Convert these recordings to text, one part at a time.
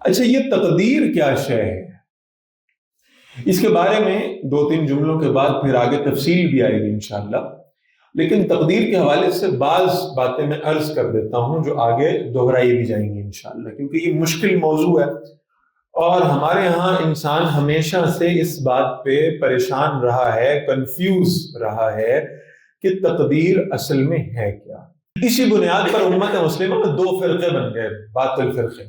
اچھا، یہ تقدیر کیا شے ہے؟ اس کے بارے میں 2-3 جملوں کے بعد پھر آگے تفصیل بھی آئے گی انشاءاللہ، لیکن تقدیر کے حوالے سے بعض باتیں میں عرض کر دیتا ہوں جو آگے دہرائی بھی جائیں گی انشاءاللہ، کیونکہ یہ مشکل موضوع ہے اور ہمارے ہاں انسان ہمیشہ سے اس بات پہ پریشان رہا ہے، کنفیوز رہا ہے کہ تقدیر اصل میں ہے کیا۔ اسی بنیاد پر امت مسلمہ میں 2 فرقے بن گئے، باطل فرقے۔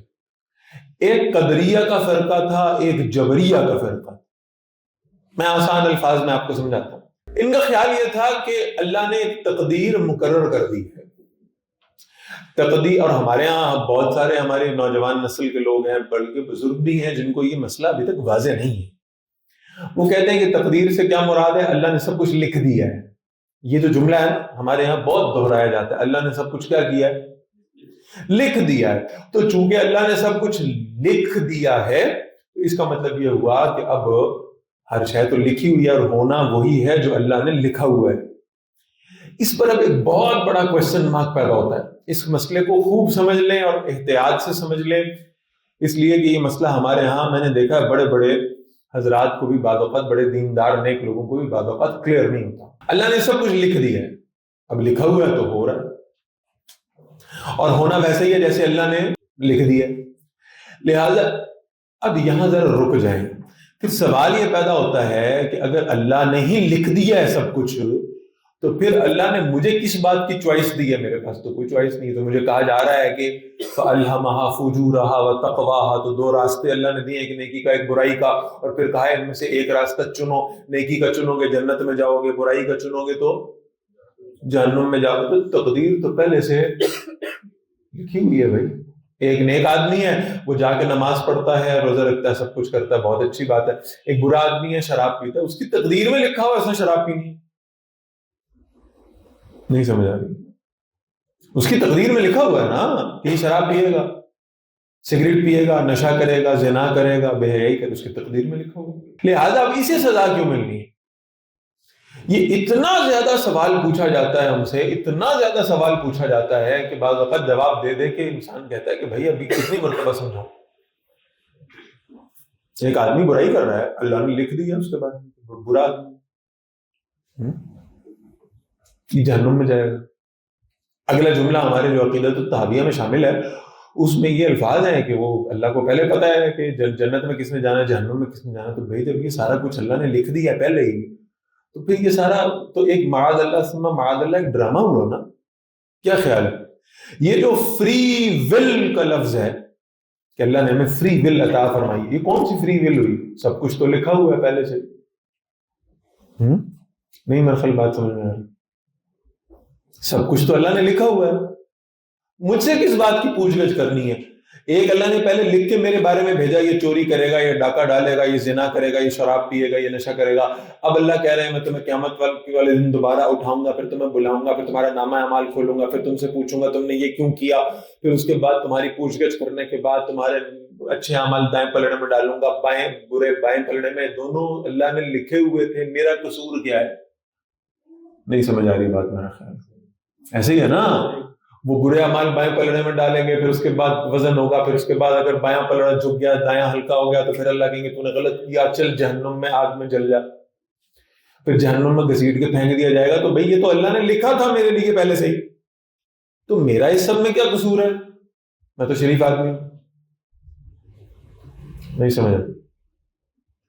ایک قدریہ کا فرقہ تھا، ایک جبریہ کا فرقہ تھا۔ میں آسان الفاظ میں آپ کو سمجھاتا ہوں۔ ان کا خیال یہ تھا کہ اللہ نے ایک تقدیر مقرر کر دی ہے، تقدیر، اور ہمارے ہاں بہت سارے ہمارے نوجوان نسل کے لوگ ہیں، بلکہ بزرگ بھی ہیں جن کو یہ مسئلہ ابھی تک واضح نہیں ہے۔ وہ کہتے ہیں کہ تقدیر سے کیا مراد ہے؟ اللہ نے سب کچھ لکھ دیا ہے۔ یہ جو جملہ ہے ہمارے یہاں بہت دہرایا جاتا ہے، اللہ نے سب کچھ کیا کیا ہے؟ لکھ دیا ہے۔ تو چونکہ اللہ نے سب کچھ لکھ دیا ہے تو اس کا مطلب یہ ہوا کہ اب ہر شے تو لکھی ہوئی ہے اور ہونا وہی ہے جو اللہ نے لکھا ہوا ہے۔ اس پر اب ایک بہت بڑا کوسچن مارک پیدا ہوتا ہے۔ اس مسئلے کو خوب سمجھ لیں اور احتیاط سے سمجھ لیں، اس لیے کہ یہ مسئلہ ہمارے ہاں میں نے دیکھا ہے بڑے بڑے حضرات کو بھی بعض اوقات، بڑے دیندار نیک لوگوں کو بھی بعض اوقات کلیئر نہیں ہوتا۔ اللہ نے سب کچھ لکھ دیا ہے، اب لکھا ہوا ہے تو ہو رہا ہے، اور ہونا ویسے ہی ہے جیسے اللہ نے لکھ دیا۔ لہذا اب یہاں ذرا رک جائیں، پھر سوال یہ پیدا ہوتا ہے کہ اگر اللہ نے ہی لکھ دیا ہے سب کچھ تو پھر اللہ نے مجھے کس بات کی چوائس دی ہے؟ میرے پاس تو کوئی چوائس نہیں۔ تو مجھے کہا جا رہا ہے کہ فَأَلْهَمَهَا فُجُورَهَا وَتَقْوَاهَا، تو 2 راستے اللہ نے دیے، ایک نیکی کا ایک برائی کا، اور پھر کہا ہے ان میں سے ایک راستہ چنو، نیکی کا چنو گے جنت میں جاؤ گے، برائی کا چنو گے تو جہنم میں جاؤ گے۔ تو تقدیر تو پہلے سے لکھی ہوئی ہے بھائی۔ ایک نیک آدمی ہے، وہ جا کے نماز پڑھتا ہے، روزہ رکھتا ہے، سب کچھ کرتا ہے، بہت اچھی بات ہے۔ ایک برا آدمی ہے، شراب پیتا ہے، اس کی تقدیر میں لکھا ہوا ہے اس نے شراب پینی ہے۔ نہیں سمجھ آ رہی؟ اس کی تقدیر میں لکھا ہوا ہے نا کہ یہ شراب پیے گا، سگریٹ پیے گا، نشہ کرے گا، زنا کرے گا، بے حیائی کرے گا، اس کی تقدیر میں لکھا ہوا ہے۔ لہٰذا اب اسے سزا کیوں ملنی ہے؟ یہ اتنا زیادہ سوال پوچھا جاتا ہے ہم سے، اتنا زیادہ سوال پوچھا جاتا ہے کہ بعض وقت جواب دے دے کے انسان کہتا ہے کہ بھائی ابھی کتنی مرتبہ سمجھاؤں۔ ایک آدمی برائی کر رہا ہے، اللہ نے لکھ دیا، اس کے بعد برا آدمی یہ جہنم میں جائے گا۔ اگلا جملہ ہمارے جو عقیدۃ الطحاویہ میں شامل ہے اس میں یہ الفاظ ہیں کہ وہ اللہ کو پہلے پتہ ہے کہ جنت میں کس نے جانا، جہنم میں کس نے جانا۔ تو بھائی جب یہ سارا کچھ اللہ نے لکھ دیا پہلے ہی، تو پھر یہ سارا تو ایک معاذ اللہ ثم معاذ اللہ ایک ڈرامہ ہوا نا۔ کیا خیال ہے؟ یہ جو فری ول کا لفظ ہے کہ اللہ نے ہمیں فری ول عطا فرمائی، یہ کون سی فری ول ہوئی؟ سب کچھ تو لکھا ہوا ہے پہلے سے۔ نہیں میرے خیال بات سمجھ میں آ رہی؟ سب کچھ تو اللہ نے لکھا ہوا ہے، مجھ سے کس بات کی پوچھ گچھ کرنی ہے؟ ایک اللہ نے پہلے لکھ کے میرے بارے میں بھیجا، یہ چوری کرے گا، یہ ڈاکہ ڈالے گا، یہ زنا کرے گا، یہ شراب پیے گا، یہ نشہ کرے گا۔ اب اللہ کہہ رہے ہیں میں تمہیں قیامت والے دن دوبارہ اٹھاؤں گا، پھر تمہیں بلاؤں گا، پھر تمہارا نامہ اعمال کھولوں گا، پھر تم سے پوچھوں گا تم نے یہ کیوں کیا، پھر اس کے بعد تمہاری پوچھ گچھ کرنے کے بعد تمہارے اچھے اعمال دائیں پلڑے میں ڈالوں گا، بائیں برے بائیں پلڑے میں، دونوں اللہ نے لکھے ہوئے تھے، میرا قصور کیا ہے؟ نہیں سمجھ آ رہی بات میرا خیال؟ ایسے ہی ہے نا، وہ برے اعمال بائیں پلڑے میں ڈالیں گے، پھر اس کے بعد وزن ہوگا، پھر اس کے بعد اگر بایاں پلڑا جھک گیا، دایاں ہلکا ہو گیا، تو پھر اللہ کہیں گے تو نے غلط کیا، چل جہنم میں آگ میں جل جا، پھر جہنم میں گھسیٹ کے پھینک دیا جائے گا۔ تو بھئی یہ تو اللہ نے لکھا تھا میرے لیے پہلے سے ہی، تو میرا اس سب میں کیا قصور ہے؟ میں تو شریف آدمی ہوں۔ نہیں سمجھا؟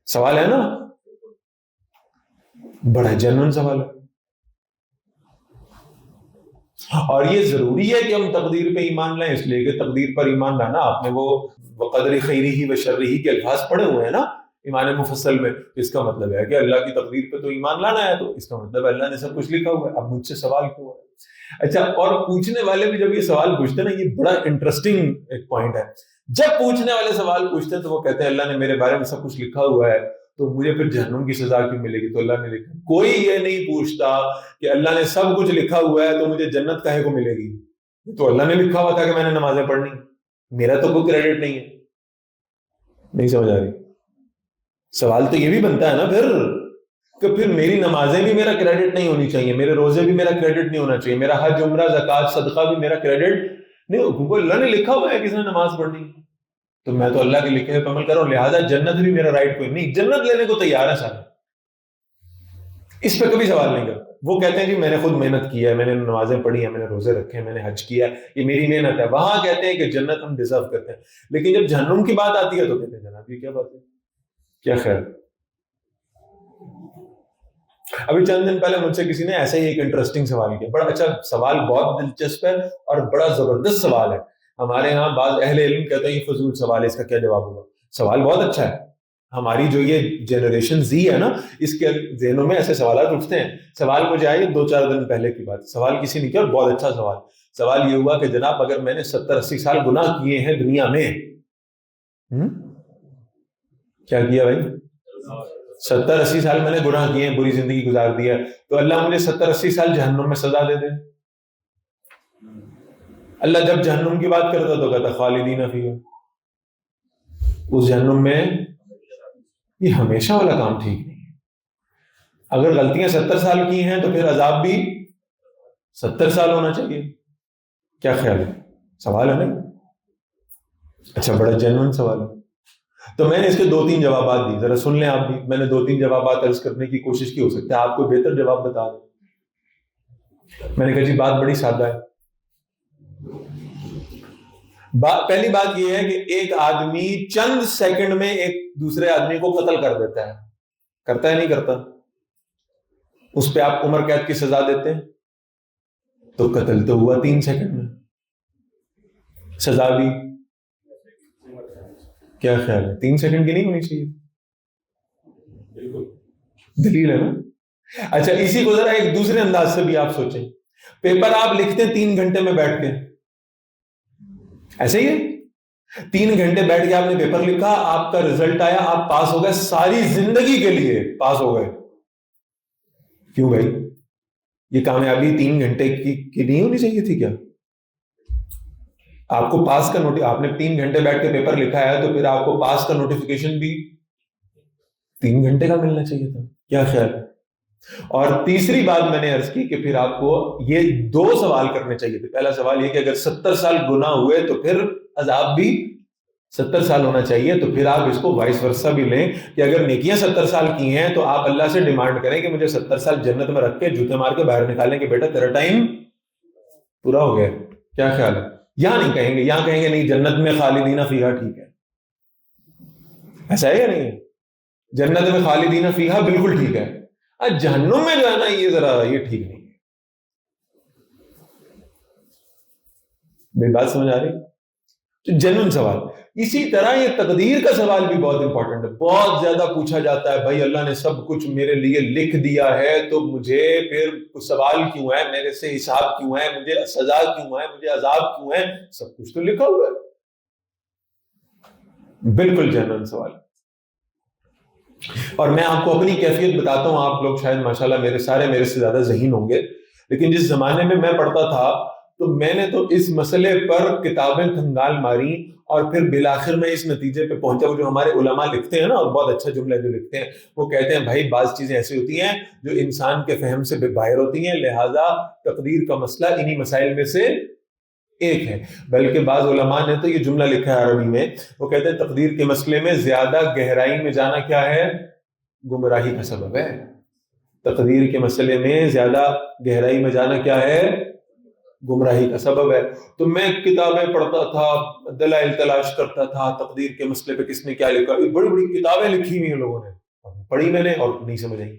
سوال ہے نا، بڑا جنون سوال ہے، اور یہ ضروری ہے کہ ہم تقدیر پہ ایمان لائیں، اس لیے کہ تقدیر پر ایمان لانا، آپ نے وہ وقدر خیرہ و شرہ کے الفاظ پڑھے ہوئے ہیں نا ایمان مفصل میں، اس کا مطلب ہے کہ اللہ کی تقدیر پہ تو ایمان لانا ہے، تو اس کا مطلب اللہ نے سب کچھ لکھا ہوا ہے۔ اب مجھ سے سوال کیوں ہے؟ اچھا، اور پوچھنے والے بھی جب یہ سوال پوچھتے ہیں نا، یہ بڑا انٹرسٹنگ ایک پوائنٹ ہے، جب پوچھنے والے سوال پوچھتے ہیں تو وہ کہتے ہیں اللہ نے میرے بارے میں سب کچھ لکھا ہوا ہے، تو مجھے پھر جہنم کی سزا کیوں ملے گی؟ تو اللہ نے لکھا۔ کوئی یہ نہیں پوچھتا کہ اللہ نے سب کچھ لکھا ہوا ہے تو مجھے جنت کاہے کو ملے گی؟ تو اللہ نے لکھا ہوا تھا کہ میں نے نمازیں پڑھنی، میرا تو کوئی کریڈٹ نہیں ہے۔ نہیں سمجھ آ رہی؟ سوال تو یہ بھی بنتا ہے نا پھر کہ پھر میری نمازیں بھی میرا کریڈٹ نہیں ہونی چاہیے، میرے روزے بھی میرا کریڈٹ نہیں ہونا چاہیے، میرا حج عمرہ زکوٰۃ صدقہ بھی میرا کریڈٹ نہیں ہو، کیونکہ اللہ نے لکھا ہوا ہے کس نے نماز پڑھنی۔ تو میں تو اللہ کے لکھے ہوئے پہ عمل کر رہا ہوں، لہٰذا جنت بھی میرا رائٹ کوئی نہیں، جنت لینے کو تیار ہے سارا، اس پہ کبھی سوال نہیں کرتا۔ وہ کہتے ہیں جی میں نے خود محنت کی ہے، میں نے نمازیں پڑھی ہیں، میں نے روزے رکھے ہیں، میں نے حج کیا ہے، یہ میری محنت ہے، وہاں کہتے ہیں کہ جنت ہم ڈیزرو کرتے ہیں، لیکن جب جہنم کی بات آتی ہے تو کہتے ہیں جناب یہ کیا بات ہے، کیا خیر۔ ابھی چند دن پہلے مجھ سے کسی نے ایسا ہی ایک انٹرسٹنگ سوال کیا، بڑا اچھا سوال، بہت دلچسپ ہے اور بڑا زبردست سوال ہے۔ ہمارے ہاں بعض اہل علم کہتے ہیں یہ فضول سوال ہے، اس کا کیا جواب ہوگا؟ سوال بہت اچھا ہے، ہماری جو یہ جنریشن زی ہے نا، اس کے ذہنوں میں ایسے سوالات اٹھتے ہیں۔ سوال مجھے آئی 2-4 دن پہلے کی بات، سوال کسی نے کیا اور بہت اچھا سوال۔ سوال یہ ہوا کہ جناب اگر میں نے 70-80 سال گناہ کیے ہیں دنیا میں، کیا کیا بھائی؟ 70-80 سال میں نے گناہ کیے ہیں، بری زندگی گزار دی ہے، تو اللہ مجھے 70-80 سال جہنم میں سزا دے دے۔ اللہ جب جہنم کی بات کرتا تو کہتا خالدین فیہا، اس جہنم میں یہ ہمیشہ والا کام ٹھیک نہیں ہے۔ اگر غلطیاں 70 سال کی ہیں تو پھر عذاب بھی 70 سال ہونا چاہیے۔ کیا خیال ہے؟ سوال ہے نا؟ اچھا، بڑا جینوئن سوال ہے۔ تو میں نے اس کے 2-3 جوابات دی، ذرا سن لیں آپ بھی۔ میں نے 2-3 جوابات عرض کرنے کی کوشش کی، ہو سکتا ہے آپ کو بہتر جواب بتا دیں۔ میں نے کہا جی بات بڑی سادہ ہے۔ پہلی بات یہ ہے کہ ایک آدمی چند سیکنڈ میں ایک دوسرے آدمی کو قتل کر دیتا ہے، کرتا ہے نہیں کرتا؟ اس پہ آپ عمر قید کی سزا دیتے ہیں، تو قتل تو ہوا 3 سیکنڈ میں، سزا بھی کیا خیال ہے 3 سیکنڈ کی نہیں ہونی چاہیے؟ دلیل ہے نا؟ اچھا اسی کو ذرا ایک دوسرے انداز سے بھی آپ سوچیں، پیپر آپ لکھتے ہیں 3 گھنٹے میں بیٹھ کے، ایسے ہی ہے 3 گھنٹے بیٹھ کے آپ نے پیپر لکھا، آپ کا رزلٹ آیا، آپ پاس ہو گئے، ساری زندگی کے لیے پاس ہو گئے۔ کیوں بھائی؟ یہ کامیابی 3 گھنٹے کی نہیں ہونی چاہیے تھی کیا؟ آپ کو پاس کا آپ نے 3 گھنٹے بیٹھ کے پیپر لکھا ہے تو پھر آپ کو پاس کا نوٹیفیکیشن بھی 3 گھنٹے کا ملنا چاہیے تھا۔ کیا خیال ہے؟ اور تیسری بات میں نے عرض کی کہ پھر آپ کو یہ 2 سوال کرنے چاہیے تھے۔ پہلا سوال یہ کہ اگر 70 سال گناہ ہوئے تو پھر عذاب بھی 70 سال ہونا چاہیے، تو پھر آپ اس کو وائس ورسا بھی لیں کہ اگر نیکیاں 70 سال کی ہیں تو آپ اللہ سے ڈیمانڈ کریں کہ مجھے 70 سال جنت میں رکھ کے جوتے مار کے باہر نکالیں کہ بیٹا تیرا ٹائم پورا ہو گیا۔ کیا خیال ہے؟ یہاں نہیں کہیں گے، یہاں کہیں گے نہیں جنت میں خالدین فیہا ٹھیک ہے، ایسا ہے یا نہیں؟ جنت میں خالدین فیہا بالکل ٹھیک ہے، جہنم میں جو ہے نا یہ ذرا یہ ٹھیک نہیں ہے۔ میری بات سمجھ آ رہی؟ جنم سوال۔ اسی طرح یہ تقدیر کا سوال بھی بہت امپورٹنٹ ہے، بہت زیادہ پوچھا جاتا ہے، بھائی اللہ نے سب کچھ میرے لیے لکھ دیا ہے تو مجھے پھر سوال کیوں ہے، میرے سے حساب کیوں ہے، مجھے سزا کیوں ہے، مجھے عذاب کیوں ہے؟ سب کچھ تو لکھا ہوا ہے۔ بالکل جنم سوال۔ اور میں آپ کو اپنی کیفیت بتاتا ہوں، آپ لوگ شاید ماشاءاللہ میرے سے زیادہ ذہین ہوں گے، لیکن جس زمانے میں میں پڑھتا تھا تو میں نے تو اس مسئلے پر کتابیں کھنگال ماری اور پھر بالآخر میں اس نتیجے پہ پہنچا، وہ جو ہمارے علماء لکھتے ہیں نا، اور بہت اچھا جملہ جو لکھتے ہیں، وہ کہتے ہیں بھائی بعض چیزیں ایسی ہوتی ہیں جو انسان کے فہم سے باہر ہوتی ہیں، لہٰذا تقدیر کا مسئلہ انہی مسائل میں سے ایک ہے۔ بلکہ بعض علماء نے تو یہ جملہ لکھا ہے عربی میں، وہ کہتے ہیں تقدیر کے مسئلے میں زیادہ گہرائی میں جانا کیا ہے؟ گمراہی کا سبب ہے۔ تقدیر کے مسئلے میں زیادہ گہرائی میں جانا کیا ہے؟ گمراہی کا سبب ہے۔ تو میں کتابیں پڑھتا تھا، دلائل تلاش کرتا تھا، تقدیر کے مسئلے پہ کس نے کیا لکھا، بڑی بڑی کتابیں لکھی ہوئی ہیں لوگوں نے، پڑھی میں نے اور نہیں سمجھ آئی۔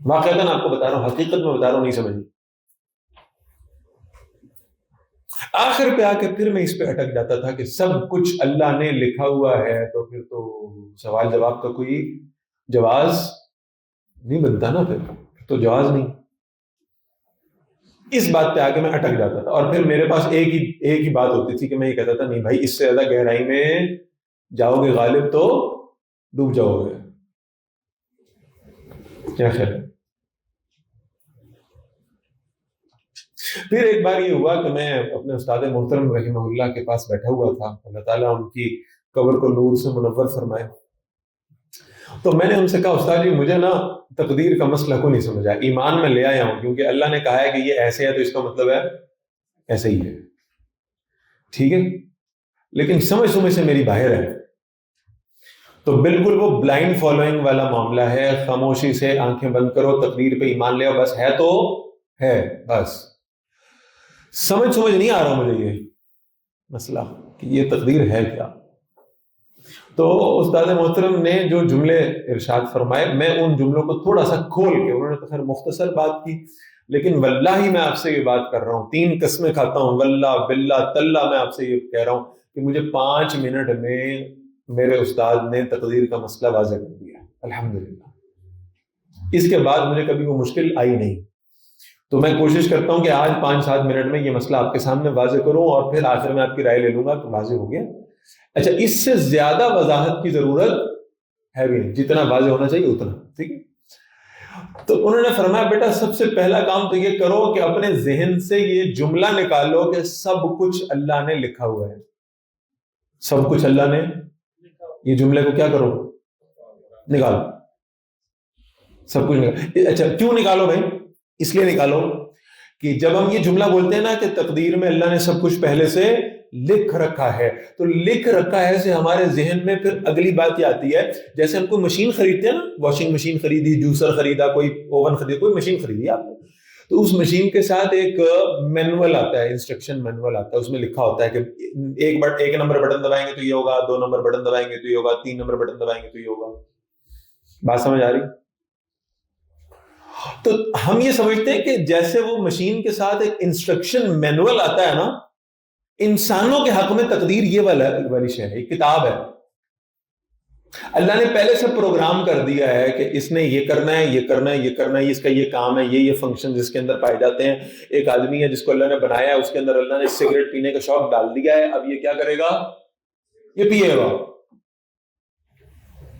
واقعتاً آپ کو بتا رہا ہوں، حقیقت میں بتا رہا ہوں، نہیں سمجھ آئی۔ آخر پہ آ کے پھر میں اس پہ اٹک جاتا تھا کہ سب کچھ اللہ نے لکھا ہوا ہے تو پھر تو سوال جواب کا کوئی جواز نہیں بنتا نا، پھر تو جواز نہیں۔ اس بات پہ آ کے میں اٹک جاتا تھا، اور پھر میرے پاس ایک ہی بات ہوتی تھی کہ میں یہ کہتا تھا نہیں بھائی اس سے زیادہ گہرائی میں جاؤ گے غالب تو ڈوب جاؤ گے۔ کیا خیال ہے؟ پھر ایک بار یہ ہوا کہ میں اپنے استاد محترم رحمہ اللہ کے پاس بیٹھا ہوا تھا، اللہ تعالیٰ ان کی قبر کو نور سے منور فرمائے، تو میں نے ان سے کہا استاد جی مجھے نا تقدیر کا مسئلہ کو نہیں سمجھا، ایمان میں لے آیا ہوں کیونکہ اللہ نے کہا ہے کہ یہ ایسے ہے تو اس کا مطلب ہے ایسے ہی ہے، ٹھیک ہے، لیکن سمجھ سے میری باہر ہے. تو بالکل وہ بلائنڈ فالوئنگ والا معاملہ ہے. خاموشی سے آنکھیں بند کرو, تقدیر پہ ایمان لے, بس ہے تو ہے. بس سمجھ نہیں آ رہا مجھے یہ مسئلہ کہ یہ تقدیر ہے کیا. تو استاد محترم نے جو جملے ارشاد فرمائے, میں ان جملوں کو تھوڑا سا کھول کے, انہوں نے تو خیر مختصر بات کی, لیکن واللہ میں آپ سے یہ بات کر رہا ہوں, 3 قسمیں کھاتا ہوں, واللہ باللہ تاللہ میں آپ سے یہ کہہ رہا ہوں کہ مجھے 5 منٹ میں میرے استاد نے تقدیر کا مسئلہ واضح کر دیا, الحمدللہ. اس کے بعد مجھے کبھی وہ مشکل آئی نہیں. تو میں کوشش کرتا ہوں کہ آج 5-7 منٹ میں یہ مسئلہ آپ کے سامنے واضح کروں, اور پھر آخر میں آپ کی رائے لے لوں گا کہ واضح ہو گیا. اچھا, اس سے زیادہ وضاحت کی ضرورت ہے بھی نہیں, جتنا واضح ہونا چاہیے اتنا, ٹھیک ہے. تو انہوں نے فرمایا بیٹا سب سے پہلا کام تو یہ کرو کہ اپنے ذہن سے یہ جملہ نکالو کہ سب کچھ اللہ نے لکھا ہوا ہے. سب کچھ اللہ نے, یہ جملے کو کیا کرو, نکالو. سب کچھ نکالو. اچھا کیوں نکالو بھائی؟ اس لیے نکالو کہ جب ہم یہ جملہ بولتے ہیں نا کہ تقدیر میں اللہ نے سب کچھ پہلے سے لکھ رکھا ہے, تو لکھ رکھا ہے سے ہمارے ذہن میں پھر اگلی بات یہ آتی ہے, جیسے ہم کوئی مشین خریدتے ہیں نا, واشنگ مشین خریدی, جوسر خریدا, کوئی اوون خریدا, کوئی مشین خریدی آپ نے, تو اس مشین کے ساتھ ایک مینول آتا ہے, انسٹرکشن مینول آتا ہے, اس میں لکھا ہوتا ہے کہ ایک نمبر بٹن دبائیں گے تو یہ ہوگا, 2 نمبر بٹن دبائیں گے تو یہ ہوگا, 3 نمبر بٹن دبائیں گے تو یہ ہوگا. بات سمجھ آ رہی؟ تو ہم یہ سمجھتے ہیں کہ جیسے وہ مشین کے ساتھ ایک انسٹرکشن مینول آتا ہے نا, انسانوں کے حق میں تقدیر یہ والی شے ہے, ایک کتاب ہے. اللہ نے پہلے سے پروگرام کر دیا ہے کہ اس نے یہ کرنا ہے, یہ کرنا ہے, یہ کرنا ہے, اس کا یہ کام ہے, یہ فنکشن جس کے اندر پائے جاتے ہیں. ایک آدمی ہے جس کو اللہ نے بنایا ہے, اس کے اندر اللہ نے سگریٹ پینے کا شوق ڈال دیا ہے, اب یہ کیا کرے گا, یہ پیے گا.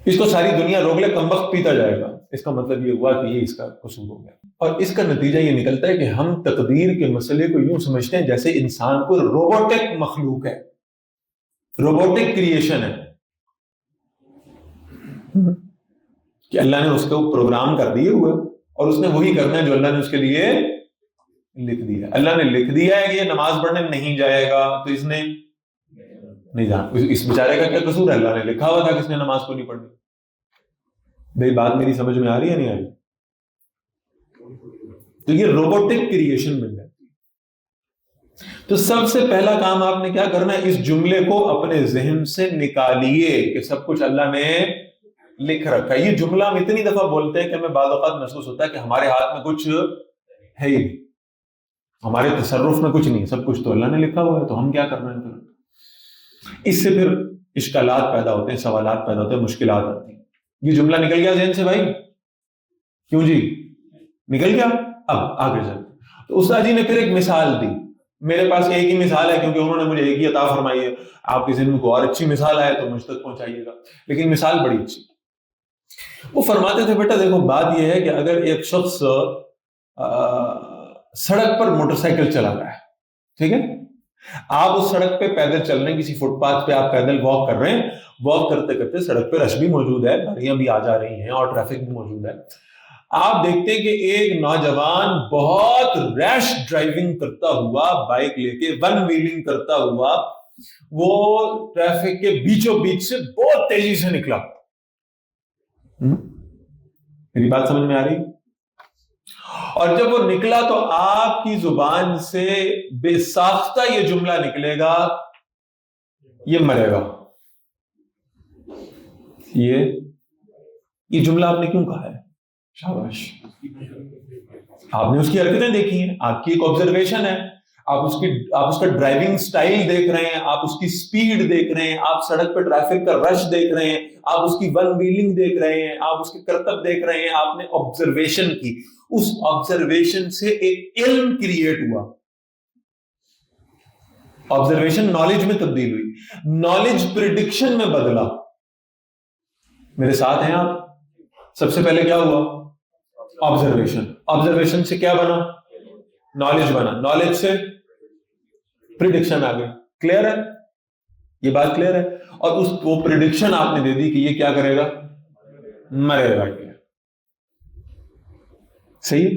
اس کو ساری دنیا روک لے, کم وقت پیتا جائے گا. اس کا مطلب یہ ہوا کہ یہ اس کا قصور ہو گیا. اور اس کا نتیجہ یہ نکلتا ہے کہ ہم تقدیر کے مسئلے کو یوں سمجھتے ہیں جیسے انسان کو روبوٹک مخلوق ہے, روبوٹک کریشن ہے, کہ اللہ نے اس کو پروگرام کر دیے ہوئے اور اس نے وہی کرنا ہے جو اللہ نے اس کے لیے لکھ دیا. اللہ نے لکھ دیا ہے کہ یہ نماز پڑھنے نہیں جائے گا, تو اس نے نہیں جانا. اس بیچارے کا کیا قصور ہے؟ اللہ نے لکھا ہوا تھا کہ اس نے نماز کو نہیں پڑھنی. بھائی بات میری سمجھ میں آ رہی ہے نہیں آ رہی؟ تو یہ روبوٹک کریشن بن جاتی ہے. تو سب سے پہلا کام آپ نے کیا کرنا ہے, اس جملے کو اپنے ذہن سے نکالیے کہ سب کچھ اللہ نے لکھ رکھا ہے. یہ جملہ ہم اتنی دفعہ بولتے ہیں کہ ہمیں بعض اوقات محسوس ہوتا ہے کہ ہمارے ہاتھ میں کچھ ہے ہی نہیں, ہمارے تصرف میں کچھ نہیں, سب کچھ تو اللہ نے لکھا ہوا ہے, تو ہم کیا کرنا ہے پھر. اس سے پھر اشکالات پیدا ہوتے ہیں, سوالات پیدا ہوتے ہیں, مشکلات آتی ہیں. یہ جملہ نکل گیا ذہن سے بھائی؟ کیوں جی نکل گیا؟ اب آگے چلتے. تو استاد جی نے پھر ایک مثال دی. میرے پاس ایک ہی مثال ہے کیونکہ انہوں نے مجھے ایک ہی عطا فرمائی ہے. آپ کے ذہن میں کوئی اور اچھی مثال آئے تو مجھ تک پہنچائیے گا, لیکن مثال بڑی اچھی. وہ فرماتے تھے بیٹا دیکھو بات یہ ہے کہ اگر ایک شخص سڑک پر موٹر سائیکل چلا رہا ہے, ٹھیک ہے, آپ اس سڑک پہ پیدل چل رہے ہیں, کسی فٹ پاتھ پہ آپ پیدل واک کر رہے ہیں, واک کرتے کرتے سڑک پہ رش بھی موجود ہے, گاڑیاں بھی آ جا رہی ہیں اور ٹریفک بھی موجود ہے. آپ دیکھتے ہیں کہ ایک نوجوان بہت ریش ڈرائیونگ کرتا ہوا, بائک لے کے ون ویلنگ کرتا ہوا, وہ ٹریفک کے بیچوں بیچ سے بہت تیزی سے نکلا. میری بات سمجھ میں آ رہی؟ اور جب وہ نکلا تو آپ کی زبان سے بے ساختہ یہ جملہ نکلے گا, یہ مرے گا. یہ جملہ آپ نے کیوں کہا ہے؟ شاباش, آپ نے اس کی حرکتیں دیکھی ہیں, آپ کی ایک آبزرویشن ہے, آپ اس کا ڈرائیونگ سٹائل دیکھ رہے ہیں, آپ اس کی سپیڈ دیکھ رہے ہیں, آپ سڑک پہ ٹریفک کا رش دیکھ رہے ہیں, آپ اس کی ون ویلنگ دیکھ رہے ہیں, آپ اس کے کرتب دیکھ رہے ہیں, آپ نے آبزرویشن کی. اس آبزرویشن سے ایک علم کریٹ ہوا. آبزرویشن نالج میں تبدیل ہوئی, نالج پریڈکشن میں بدلا. میرے ساتھ ہیں آپ؟ سب سے پہلے کیا ہوا؟ آبزرویشن. آبزرویشن سے کیا بنا؟ نالج بنا. نالج سے پریڈکشن آ گئی. کلیئر ہے؟ یہ بات کلیئر ہے؟ اور اس کو پریڈکشن آپ نے دے دی کہ یہ کیا کرے گا؟ مرے گا. صحیح.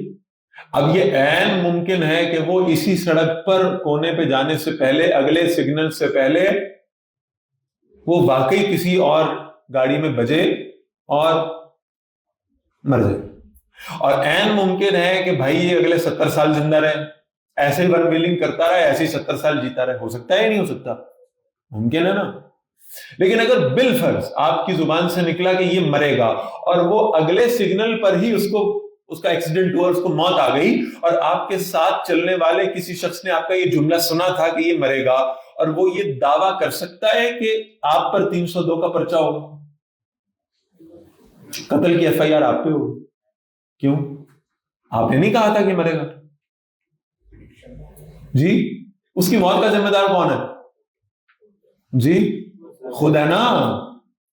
اب یہ عین ممکن ہے کہ وہ اسی سڑک پر کونے پہ جانے سے پہلے, اگلے سگنل سے پہلے وہ واقعی کسی اور گاڑی میں بجے اور مر جائے، اور عین ممکن ہے کہ بھائی یہ اگلے 70 سال زندہ رہے، ایسے ہی ون ویلنگ کرتا رہے، ایسے ہی 70 سال جیتا رہے. ہو سکتا ہے یا نہیں ہو سکتا؟ ممکن ہے نا. لیکن اگر بالفرض آپ کی زبان سے نکلا کہ یہ مرے گا، اور وہ اگلے سگنل پر ہی اس کا ایکسیڈنٹ ہوا، اس کو موت آ گئی، اور آپ کے ساتھ چلنے والے کسی شخص نے آپ کا یہ جملہ سنا تھا کہ یہ مرے گا، اور وہ یہ دعویٰ کر سکتا ہے کہ آپ پر 302 کا پرچہ ہوگا، قتل کی ایف آئی آر آپ پہ ہوگی. کیوں؟ آپ نے نہیں کہا تھا کہ مرے گا. جی اس کی موت کا ذمہ دار کون ہے؟ جی خود ہے نا.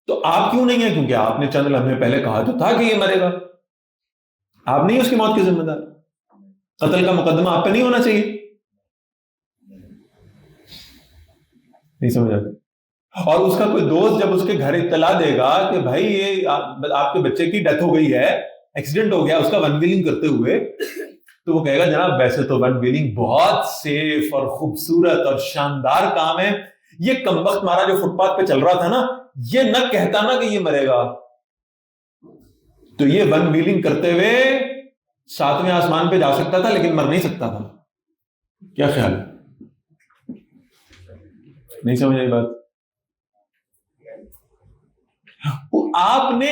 تو آپ کیوں نہیں ہیں؟ کیونکہ آپ نے چند لمحے پہلے کہا تو تھا کہ یہ مرے گا. آپ نہیں اس کی موت کے ذمہ دار. قتل کا مقدمہ آپ پہ نہیں ہونا چاہیے. نہیں سمجھ آتا. اور اس کا کوئی دوست جب اس کے گھر اطلاع دے گا کہ بھائی یہ آپ کے بچے کی ڈیتھ ہو گئی ہے، ایکسیڈنٹ ہو گیا اس کا ون ویلنگ کرتے ہوئے، تو وہ کہے گا جناب ویسے تو ون ویلنگ بہت سیف اور خوبصورت اور شاندار کام ہے، یہ کمبخت مارا جو فٹ پاتھ پہ چل رہا تھا نا، یہ نہ کہتا نا کہ یہ مرے گا، تو یہ ون ویلنگ کرتے ہوئے 7ویں آسمان پہ جا سکتا تھا لیکن مر نہیں سکتا تھا. کیا خیال ہے؟ نہیں سمجھ آئی بات؟ آپ نے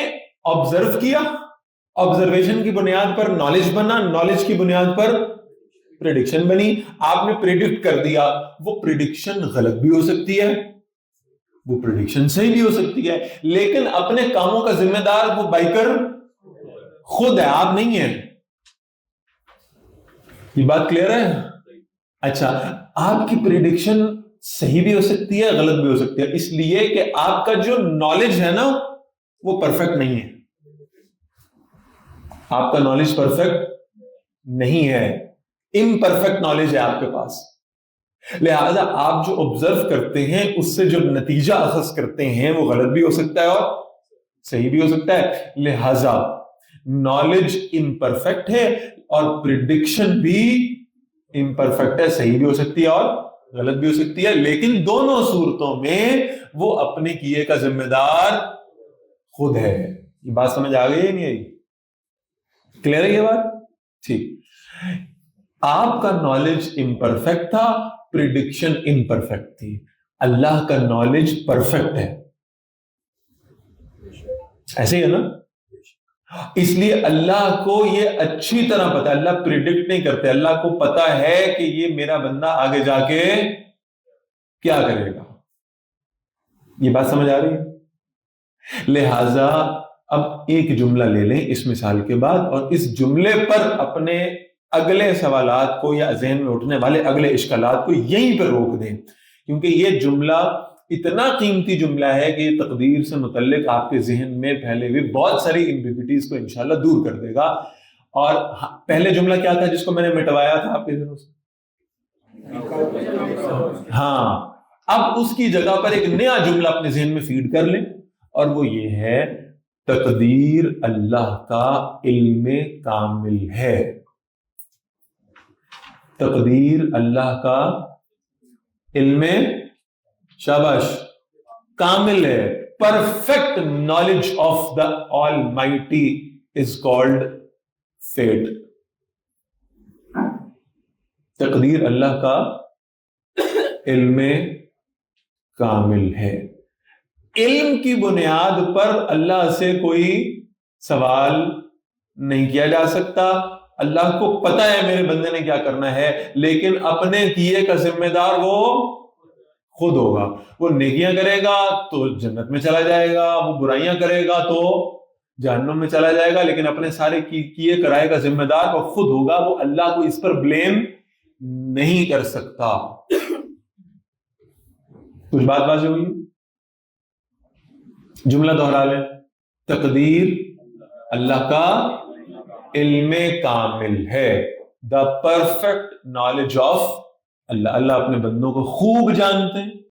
آبزرو کیا، آبزرویشن کی بنیاد پر نالج بنا، نالج کی بنیاد پر پریڈکشن بنی، آپ نے پریڈکٹ کر دیا. وہ پریڈکشن غلط بھی ہو سکتی ہے، وہ پریڈکشن صحیح بھی ہو سکتی ہے، لیکن اپنے کاموں کا ذمہ دار وہ بائکر خود ہے، آپ نہیں ہیں. یہ بات کلیئر ہے؟ اچھا، آپ کی پریڈکشن صحیح بھی ہو سکتی ہے، غلط بھی ہو سکتی ہے، اس لیے کہ آپ کا جو نالج ہے نا وہ پرفیکٹ نہیں ہے. آپ کا نالج پرفیکٹ نہیں ہے، امپرفیکٹ نالج ہے آپ کے پاس. لہذا آپ جو آبزرو کرتے ہیں اس سے جو نتیجہ اخذ کرتے ہیں وہ غلط بھی ہو سکتا ہے اور صحیح بھی ہو سکتا ہے. لہذا نالج امپرفیکٹ ہے اور پریڈکشن بھی امپرفیکٹ ہے، صحیح بھی ہو سکتی ہے اور غلط بھی ہو سکتی ہے، لیکن دونوں صورتوں میں وہ اپنے کیے کا ذمہ دار خود ہے. یہ بات سمجھ آ گئی یا نہیں آئی؟ کلیئر ہے یہ بات؟ ٹھیک. آپ کا نالج امپرفیکٹ تھا، پریڈکشن امپرفیکٹ تھی. اللہ کا نالج پرفیکٹ ہے. ایسے ہی ہے نا؟ اس لیے اللہ کو یہ اچھی طرح پتا ہے، اللہ پریڈکٹ نہیں کرتے، اللہ کو پتا ہے کہ یہ میرا بندہ آگے جا کے کیا کرے گا. یہ بات سمجھ آ رہی ہے؟ لہذا اب ایک جملہ لے لیں اس مثال کے بعد، اور اس جملے پر اپنے اگلے سوالات کو یا ذہن میں اٹھنے والے اگلے اشکالات کو یہیں پر روک دیں، کیونکہ یہ جملہ اتنا قیمتی جملہ ہے کہ یہ تقدیر سے متعلق آپ کے ذہن میں پھیلے ہوئے بہت ساری ایمبیگوٹیز کو انشاءاللہ دور کر دے گا. اور پہلے جملہ کیا تھا جس کو میں نے مٹوایا تھا آپ کے ذہنوں سے؟ ہاں، اب اس کی جگہ پر ایک نیا جملہ اپنے ذہن میں فیڈ کر لیں، اور وہ یہ ہے تقدیر اللہ کا علم کامل ہے. تقدیر اللہ کا علم شاباش کامل ہے. Perfect knowledge of the almighty is called fate. تقدیر اللہ کا علم کامل ہے. علم کی بنیاد پر اللہ سے کوئی سوال نہیں کیا جا سکتا. اللہ کو پتا ہے میرے بندے نے کیا کرنا ہے، لیکن اپنے کیے کا ذمہ دار وہ خود ہوگا. وہ نیکیاں کرے گا تو جنت میں چلا جائے گا، وہ برائیاں کرے گا تو جہنم میں چلا جائے گا، لیکن اپنے سارے کیے کرائے کا ذمہ دار وہ خود ہوگا. وہ اللہ کو اس پر بلیم نہیں کر سکتا. کچھ بات واضح ہوئی؟ جملہ دوہرا لیں. تقدیر اللہ کا علم کامل ہے. دا پرفیکٹ نالج آف اللہ. اللہ اپنے بندوں کو خوب جانتے ہیں.